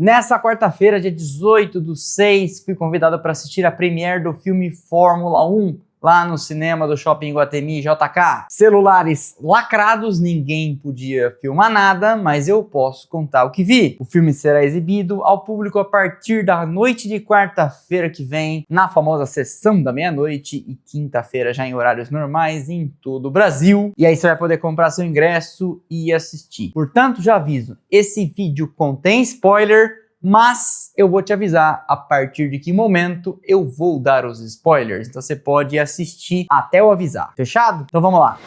Nessa quarta-feira, dia 18/6, fui convidado para assistir a premiere do filme Fórmula 1, lá no cinema do Shopping Iguatemi JK. Celulares lacrados, ninguém podia filmar nada, mas eu posso contar o que vi. O filme será exibido ao público a partir da noite de quarta-feira que vem, na famosa sessão da meia-noite, e quinta-feira já em horários normais em todo o Brasil. E aí você vai poder comprar seu ingresso e assistir. Portanto, já aviso, esse vídeo contém spoiler, mas eu vou te avisar a partir de que momento eu vou dar os spoilers. Então você pode assistir até eu avisar. Fechado? Então vamos lá.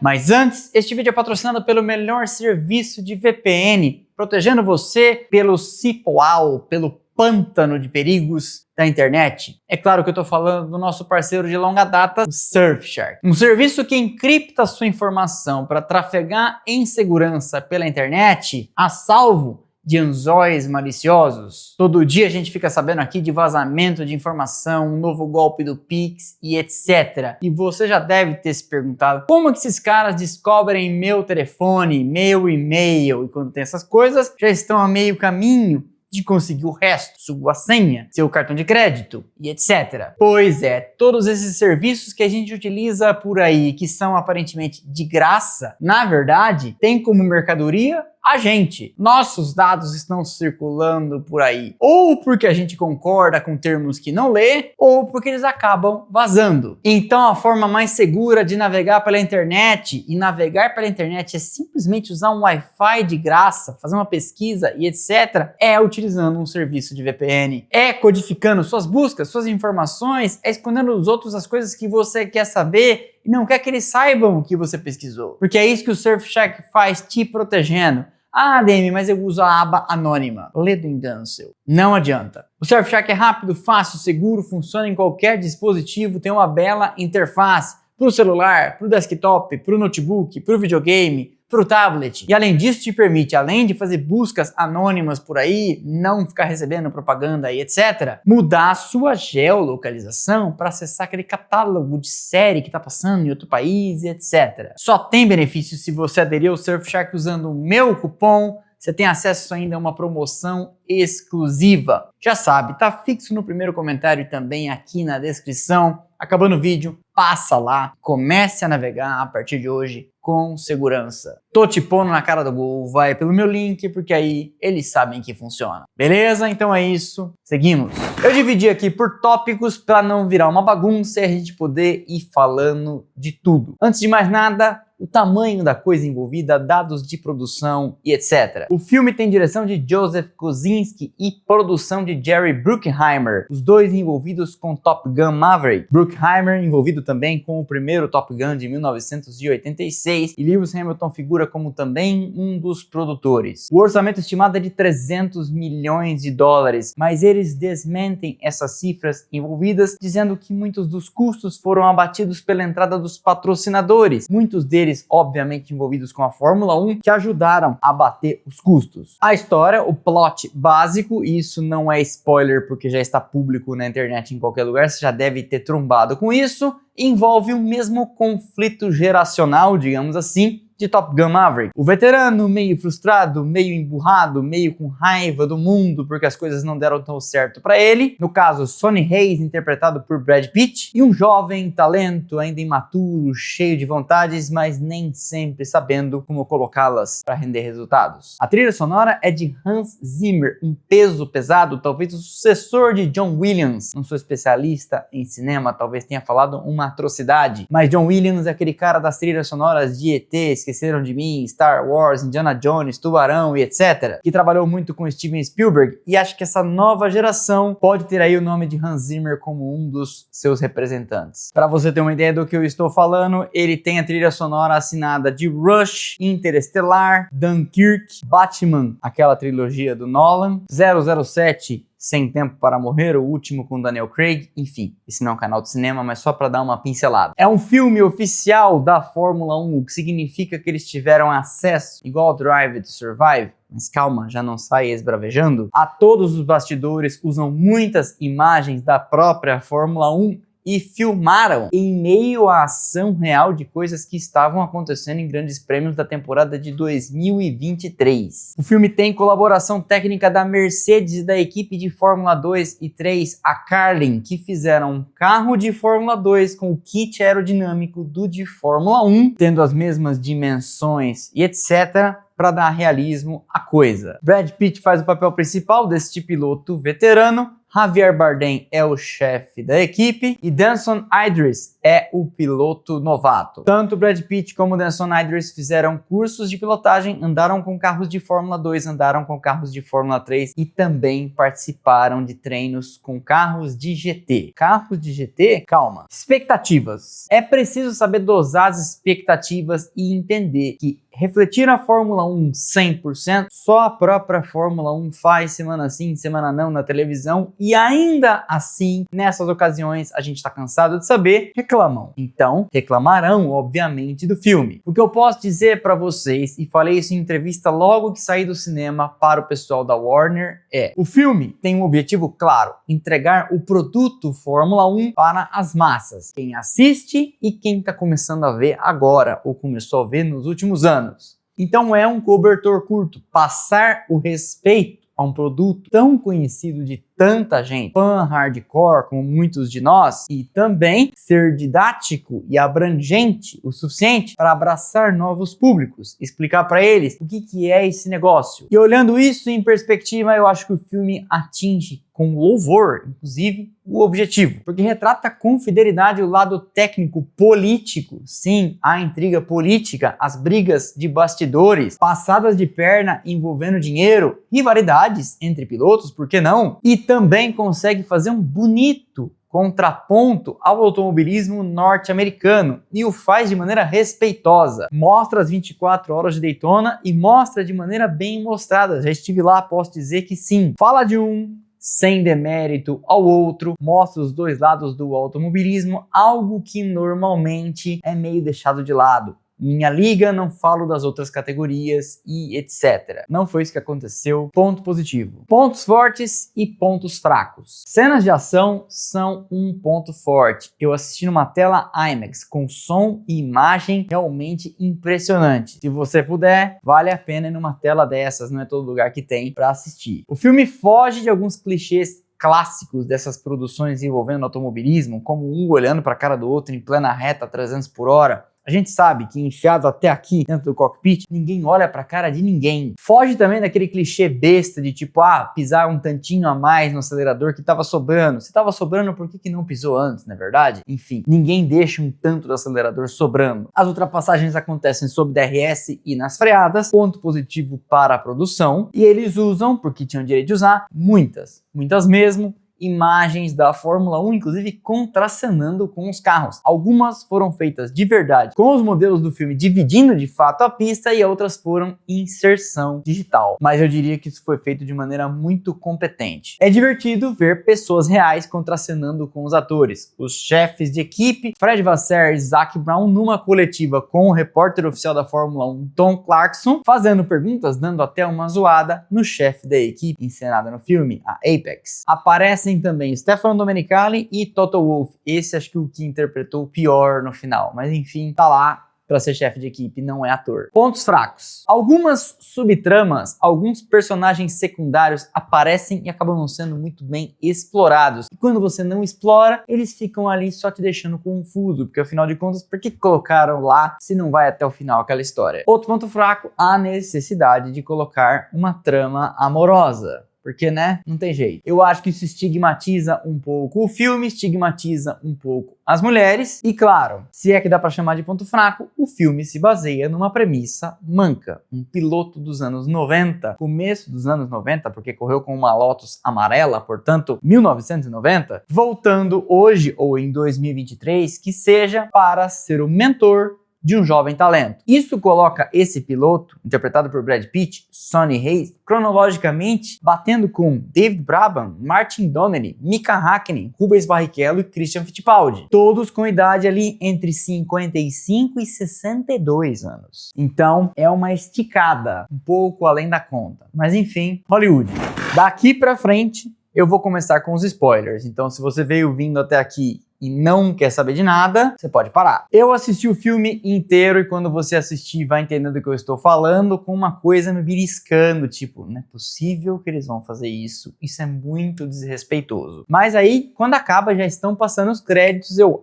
Mas antes, este vídeo é patrocinado pelo melhor serviço de VPN, protegendo você pelo cipoal, pelo pântano de perigos da internet. É claro que eu estou falando do nosso parceiro de longa data, o Surfshark. Um serviço que encripta sua informação para trafegar em segurança pela internet, a salvo de anzóis maliciosos. Todo dia a gente fica sabendo aqui de vazamento de informação, um novo golpe do Pix e etc. E você já deve ter se perguntado como que esses caras descobrem meu telefone, meu e-mail, e quando tem essas coisas, já estão a meio caminho de conseguir o resto, sua senha, seu cartão de crédito e etc. Pois é, todos esses serviços que a gente utiliza por aí, que são aparentemente de graça, na verdade, tem como mercadoria a gente. Nossos dados estão circulando por aí, ou porque a gente concorda com termos que não lê, ou porque eles acabam vazando. Então a forma mais segura de navegar pela internet, e navegar pela internet é simplesmente usar um Wi-Fi de graça, fazer uma pesquisa e etc, é utilizando um serviço de VPN. É codificando suas buscas, suas informações, é escondendo dos outros as coisas que você quer saber e não quer que eles saibam o que você pesquisou. Porque é isso que o Surfshark faz, te protegendo. Ah, DM, mas eu uso a aba anônima. Lê do engano seu. Não adianta. O Surfshark é rápido, fácil, seguro, funciona em qualquer dispositivo, tem uma bela interface para o celular, para o desktop, para o notebook, para o videogame, para o tablet. E além disso te permite, além de fazer buscas anônimas por aí, não ficar recebendo propaganda e etc, mudar a sua geolocalização para acessar aquele catálogo de série que está passando em outro país e etc. Só tem benefício se você aderir ao Surfshark usando o meu cupom. Você tem acesso ainda a uma promoção exclusiva. Já sabe, tá fixo no primeiro comentário e também aqui na descrição. Acabando o vídeo, passa lá, comece a navegar a partir de hoje com segurança. Tô te pondo na cara do gol, vai pelo meu link, porque aí eles sabem que funciona. Beleza? Então é isso, seguimos. Eu dividi aqui por tópicos para não virar uma bagunça e a gente poder ir falando de tudo. Antes de mais nada, o tamanho da coisa envolvida, dados de produção e etc. O filme tem direção de Joseph Kosinski e produção de Jerry Bruckheimer, os dois envolvidos com Top Gun Maverick. Bruckheimer envolvido também com o primeiro Top Gun de 1986 e Lewis Hamilton figura como também um dos produtores. O orçamento estimado é de 300 milhões de dólares, mas eles desmentem essas cifras envolvidas, dizendo que muitos dos custos foram abatidos pela entrada dos patrocinadores, muitos deles obviamente envolvidos com a Fórmula 1, que ajudaram a bater os custos. A história, o plot básico, e isso não é spoiler porque já está público na internet em qualquer lugar, você já deve ter trombado com isso, envolve o mesmo conflito geracional, digamos assim, de Top Gun Maverick. O veterano meio frustrado, meio emburrado, meio com raiva do mundo porque as coisas não deram tão certo para ele. No caso, Sonny Hayes, interpretado por Brad Pitt. E um jovem talento, ainda imaturo, cheio de vontades, mas nem sempre sabendo como colocá-las para render resultados. A trilha sonora é de Hans Zimmer, um peso pesado, talvez o sucessor de John Williams. Não sou especialista em cinema, talvez tenha falado uma atrocidade, mas John Williams é aquele cara das trilhas sonoras de ET, Esqueceram de Mim, Star Wars, Indiana Jones, Tubarão e etc, que trabalhou muito com Steven Spielberg, e acho que essa nova geração pode ter aí o nome de Hans Zimmer como um dos seus representantes. Para você ter uma ideia do que eu estou falando, ele tem a trilha sonora assinada de Rush, Interestelar, Dunkirk, Batman, aquela trilogia do Nolan, 007, Sem Tempo para Morrer, o último com Daniel Craig, enfim, esse não é um canal de cinema, mas só para dar uma pincelada. É um filme oficial da Fórmula 1, o que significa que eles tiveram acesso, igual ao Drive to Survive, mas calma, já não sai esbravejando, a todos os bastidores, usam muitas imagens da própria Fórmula 1 e filmaram em meio à ação real de coisas que estavam acontecendo em grandes prêmios da temporada de 2023. O filme tem colaboração técnica da Mercedes e da equipe de Fórmula 2 e 3, a Carlin, que fizeram um carro de Fórmula 2 com o kit aerodinâmico do de Fórmula 1, tendo as mesmas dimensões e etc., para dar realismo à coisa. Brad Pitt faz o papel principal deste piloto veterano, Javier Bardem é o chefe da equipe e Danson Idris é o piloto novato. Tanto Brad Pitt como Danson Idris fizeram cursos de pilotagem, andaram com carros de Fórmula 2, andaram com carros de Fórmula 3 e também participaram de treinos com carros de GT. Carros de GT? Calma. Expectativas. É preciso saber dosar as expectativas e entender que refletir a Fórmula 1 100%, só a própria Fórmula 1 faz semana sim, semana não na televisão, e ainda assim, nessas ocasiões, a gente tá cansado de saber, reclamam. Então, reclamarão, obviamente, do filme. O que eu posso dizer para vocês, e falei isso em entrevista logo que saí do cinema para o pessoal da Warner, é: o filme tem um objetivo claro, entregar o produto Fórmula 1 para as massas. Quem assiste e quem tá começando a ver agora, ou começou a ver nos últimos anos. Então é um cobertor curto, passar o respeito a um produto tão conhecido de tanta gente, fã hardcore como muitos de nós, e também ser didático e abrangente o suficiente para abraçar novos públicos, explicar para eles o que é esse negócio. E olhando isso em perspectiva, eu acho que o filme atinge com louvor, inclusive, o objetivo, porque retrata com fidelidade o lado técnico político, sim, a intriga política, as brigas de bastidores, passadas de perna envolvendo dinheiro, rivalidades entre pilotos, por que não? E também consegue fazer um bonito contraponto ao automobilismo norte-americano e o faz de maneira respeitosa. Mostra as 24 horas de Daytona e mostra de maneira bem mostrada. Já estive lá, posso dizer que sim. Fala de um sem demérito ao outro, mostra os dois lados do automobilismo, algo que normalmente é meio deixado de lado. Minha liga, não falo das outras categorias e etc. Não foi isso que aconteceu. Ponto positivo. Pontos fortes e pontos fracos. Cenas de ação são um ponto forte. Eu assisti numa tela IMAX com som e imagem realmente impressionante. Se você puder, vale a pena ir numa tela dessas, não é todo lugar que tem para assistir. O filme foge de alguns clichês clássicos dessas produções envolvendo automobilismo, como um olhando para a cara do outro em plena reta a 300 por hora. A gente sabe que enfiado até aqui dentro do cockpit, ninguém olha pra cara de ninguém. Foge também daquele clichê besta de tipo, pisar um tantinho a mais no acelerador que tava sobrando. Se tava sobrando, por que não pisou antes, não é verdade? Enfim, ninguém deixa um tanto do acelerador sobrando. As ultrapassagens acontecem sob DRS e nas freadas, ponto positivo para a produção. E eles usam, porque tinham direito de usar, muitas mesmo, imagens da Fórmula 1, inclusive contracenando com os carros. Algumas foram feitas de verdade com os modelos do filme dividindo de fato a pista e outras foram inserção digital. Mas eu diria que isso foi feito de maneira muito competente. É divertido ver pessoas reais contracenando com os atores. Os chefes de equipe, Fred Vasseur e Zac Brown, numa coletiva com o repórter oficial da Fórmula 1, Tom Clarkson, fazendo perguntas, dando até uma zoada no chefe da equipe encenada no filme, a Apex. Aparecem também Stefano Domenicali e Toto Wolff. Esse acho que o que interpretou o pior no final, mas enfim, tá lá para ser chefe de equipe, não é ator. Pontos fracos. Algumas subtramas, alguns personagens secundários aparecem e acabam não sendo muito bem explorados. E quando você não explora, eles ficam ali só te deixando confuso, porque afinal de contas, por que colocaram lá se não vai até o final aquela história? Outro ponto fraco, a necessidade de colocar uma trama amorosa. Porque, né, não tem jeito. Eu acho que isso estigmatiza um pouco o filme, estigmatiza um pouco as mulheres. E claro, se é que dá pra chamar de ponto fraco, o filme se baseia numa premissa manca. Um piloto dos anos 90, começo dos anos 90, porque correu com uma Lotus amarela, portanto, 1990, voltando hoje ou em 2023, que seja para ser o mentor de um jovem talento. Isso coloca esse piloto, interpretado por Brad Pitt, Sonny Hayes, cronologicamente batendo com David Brabham, Martin Donnelly, Mika Hakkinen, Rubens Barrichello e Christian Fittipaldi. Todos com idade ali entre 55 e 62 anos. Então, é uma esticada, um pouco além da conta. Mas enfim, Hollywood. Daqui pra frente, eu vou começar com os spoilers. Então, se você veio vindo até aqui e não quer saber de nada, você pode parar. Eu assisti o filme inteiro e quando você assistir vai entender do que eu estou falando, com uma coisa me beliscando, tipo, não é possível que eles vão fazer isso é muito desrespeitoso. Mas aí, quando acaba, já estão passando os créditos, eu,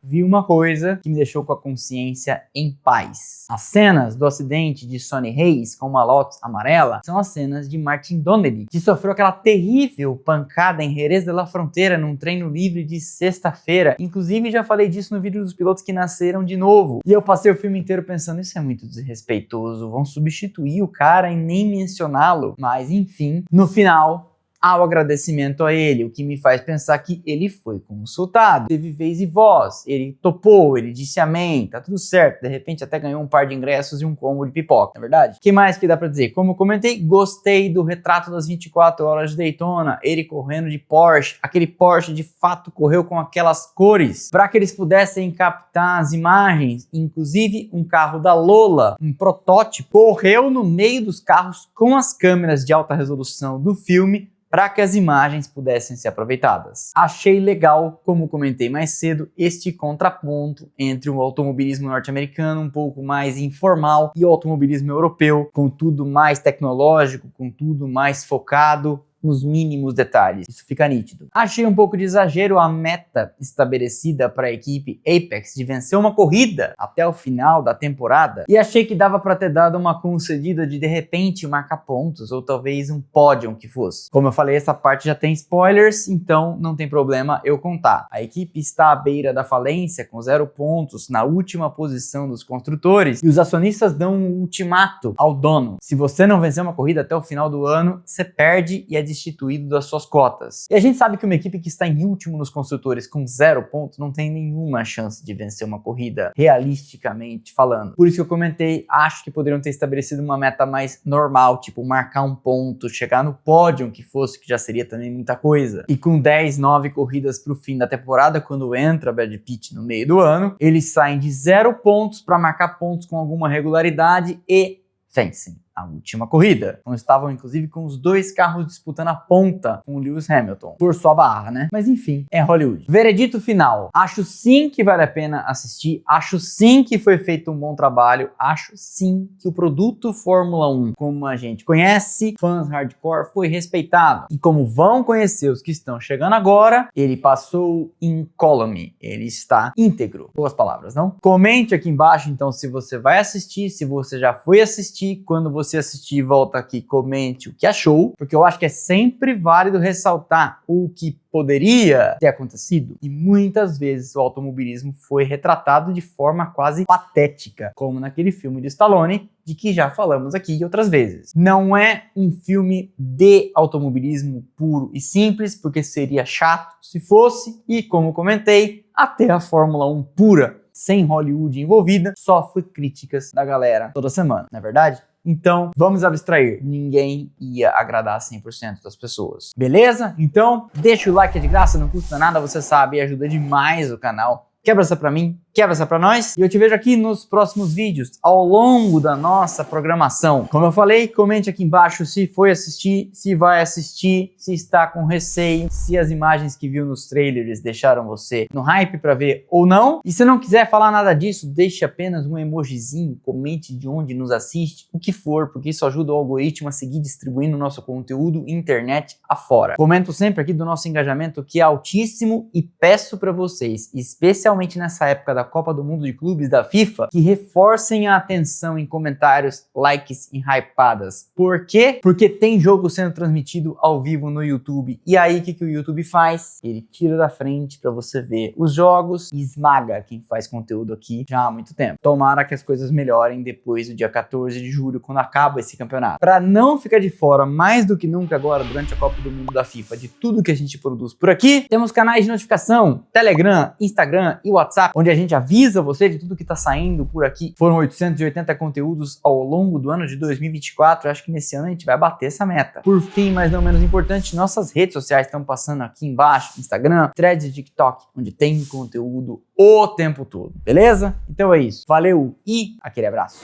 vi uma coisa que me deixou com a consciência em paz. As cenas do acidente de Sonny Hayes com uma Lotus amarela são as cenas de Martin Donnelly, que sofreu aquela terrível pancada em Jerez de la Frontera num treino livre de sexta-feira. Inclusive, já falei disso no vídeo dos pilotos que nasceram de novo. E eu passei o filme inteiro pensando, isso é muito desrespeitoso, vão substituir o cara e nem mencioná-lo. Mas, enfim, no final, há o agradecimento a ele, o que me faz pensar que ele foi consultado, teve vez e voz, ele topou, ele disse amém, tá tudo certo, de repente até ganhou um par de ingressos e um combo de pipoca, não é verdade? O que mais que dá pra dizer? Como eu comentei, gostei do retrato das 24 horas de Daytona, ele correndo de Porsche, aquele Porsche de fato correu com aquelas cores, para que eles pudessem captar as imagens, inclusive um carro da Lola, um protótipo, correu no meio dos carros com as câmeras de alta resolução do filme, para que as imagens pudessem ser aproveitadas. Achei legal, como comentei mais cedo, este contraponto entre o automobilismo norte-americano um pouco mais informal e o automobilismo europeu, com tudo mais tecnológico, com tudo mais focado nos mínimos detalhes. Isso fica nítido. Achei um pouco de exagero a meta estabelecida para a equipe Apex de vencer uma corrida até o final da temporada e achei que dava para ter dado uma concedida de repente marcar pontos ou talvez um pódio que fosse. Como eu falei, essa parte já tem spoilers, então não tem problema eu contar. A equipe está à beira da falência com 0 pontos na última posição dos construtores e os acionistas dão um ultimato ao dono. Se você não vencer uma corrida até o final do ano, você perde e é destituído das suas cotas. E a gente sabe que uma equipe que está em último nos construtores com 0 pontos não tem nenhuma chance de vencer uma corrida, realisticamente falando. Por isso que eu comentei, acho que poderiam ter estabelecido uma meta mais normal, tipo marcar um ponto, chegar no pódio que fosse, que já seria também muita coisa. E com 10, 9 corridas para o fim da temporada, quando entra Brad Pitt no meio do ano, eles saem de 0 pontos para marcar pontos com alguma regularidade e vencem a última corrida, onde estavam inclusive com os 2 carros disputando a ponta com o Lewis Hamilton, por sua barra, né? Mas enfim, é Hollywood. Veredito final, acho sim que vale a pena assistir, acho sim que foi feito um bom trabalho, acho sim que o produto Fórmula 1, como a gente conhece, fãs hardcore, foi respeitado. E como vão conhecer os que estão chegando agora, ele passou incólume, ele está íntegro. Boas palavras, não? Comente aqui embaixo então se você vai assistir, se você já foi assistir, quando você assistir, volta aqui, comente o que achou, porque eu acho que é sempre válido ressaltar o que poderia ter acontecido. E muitas vezes o automobilismo foi retratado de forma quase patética, como naquele filme de Stallone, de que já falamos aqui outras vezes. Não é um filme de automobilismo puro e simples, porque seria chato se fosse, e como comentei, até a Fórmula 1 pura, sem Hollywood envolvida, sofre críticas da galera toda semana, não é verdade? Então, vamos abstrair. Ninguém ia agradar 100% das pessoas. Beleza? Então, deixa o like, é de graça, não custa nada, você sabe, ajuda demais o canal. Quebra essa pra mim, quebra essa pra nós. E eu te vejo aqui nos próximos vídeos, ao longo da nossa programação. Como eu falei, comente aqui embaixo se foi assistir, se vai assistir, se está com receio, se as imagens que viu nos trailers deixaram você no hype pra ver ou não. E se não quiser falar nada disso, deixe apenas um emojizinho, comente de onde nos assiste, o que for, porque isso ajuda o algoritmo a seguir distribuindo o nosso conteúdo internet afora. Comento sempre aqui do nosso engajamento que é altíssimo e peço pra vocês, especialmente nessa época da Copa do Mundo de Clubes da FIFA, que reforcem a atenção em comentários, likes e hypadas. Por quê? Porque tem jogo sendo transmitido ao vivo no YouTube. E aí, o que o YouTube faz? Ele tira da frente para você ver os jogos e esmaga quem faz conteúdo aqui já há muito tempo. Tomara que as coisas melhorem depois do dia 14 de julho, quando acaba esse campeonato. Para não ficar de fora mais do que nunca agora, durante a Copa do Mundo da FIFA, de tudo que a gente produz por aqui, temos canais de notificação, Telegram, Instagram e WhatsApp, onde a gente avisa você de tudo que tá saindo por aqui. Foram 880 conteúdos ao longo do ano de 2024, acho que nesse ano a gente vai bater essa meta. Por fim, mas não menos importante, nossas redes sociais estão passando aqui embaixo, Instagram, Threads e TikTok, onde tem conteúdo o tempo todo, beleza? Então é isso, valeu e aquele abraço.